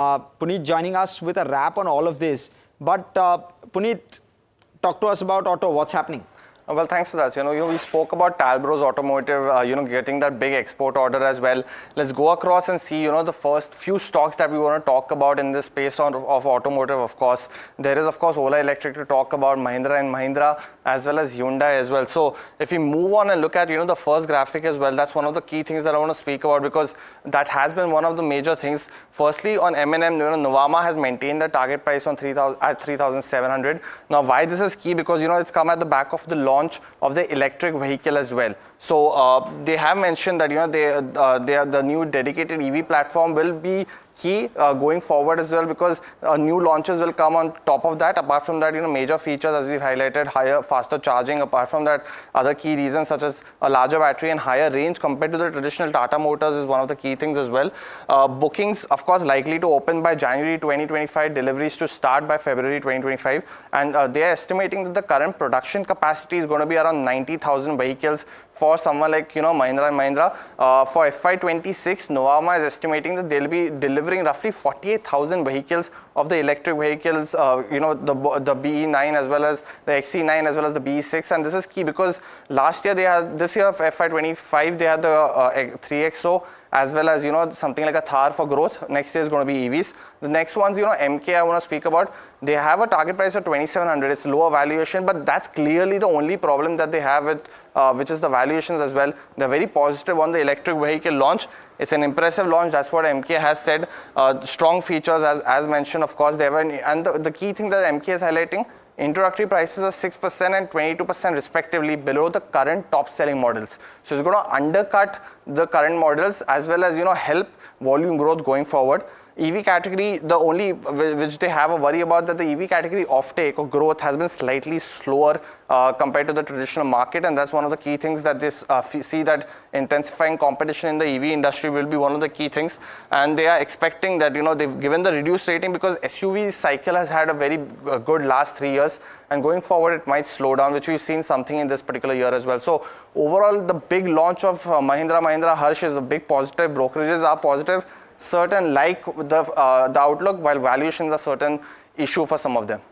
Puneet joining us with a wrap on all of this. But Puneet, talk to us about auto. What's happening? Well, thanks for that. We spoke about Talbros Automotive, getting that big export order as well. Let's go across and see, the first few stocks that we want to talk about in this space of automotive, of course. There is, of course, Ola Electric to talk about, Mahindra and Mahindra, as well as Hyundai as well. So if we move on and look at, the first graphic as well, that's one of the key things that I want to speak about, because that has been one of the major things. Firstly, on M&M, Nuvama has maintained the target price on 3,700. Now, why this is key? Because, it's come at the back of the launch of the electric vehicle as well. So they have mentioned that the new dedicated EV platform will be key going forward as well, because new launches will come on top of that. Apart from that, major features as we've highlighted, higher, faster charging. Apart from that, other key reasons such as a larger battery and higher range compared to the traditional Tata Motors is one of the key things as well. Bookings, of course, likely to open by January 2025, deliveries to start by February 2025. And they are estimating that the current production capacity is going to be around 90,000 vehicles for someone like Mahindra and Mahindra. For FY26, Nuvama is estimating that they'll be delivering roughly 48,000 vehicles of the electric vehicles, the BE.9 as well as the XE.9 as well as the BE.6. And this is key because last year this year for FY25 they had the 3XO as well as something like a Thar for growth. Next year is going to be EVs. The next ones, Emkay I want to speak about. They have a target price of 2,700. It's lower valuation, but that's clearly the only problem that they have with which is the valuations as well. They're very positive on the electric vehicle launch. It's an impressive launch. That's what Emkay has said. Strong features as mentioned, of course. And the key thing that Emkay is highlighting, introductory prices are 6% and 22% respectively below the current top selling models. So it's going to undercut the current models as well as help volume growth going forward. EV category, the only which they have a worry about, that the EV category offtake or growth has been slightly slower compared to the traditional market, and that's one of the key things that they see, that intensifying competition in the EV industry will be one of the key things. And they are expecting that they've given the reduced rating because SUV cycle has had a very good last 3 years, and going forward it might slow down, which we've seen something in this particular year as well. So overall, the big launch of Mahindra Harsh is a big positive. Brokerages are positive. Certain like the outlook, while valuations are certain issue for some of them.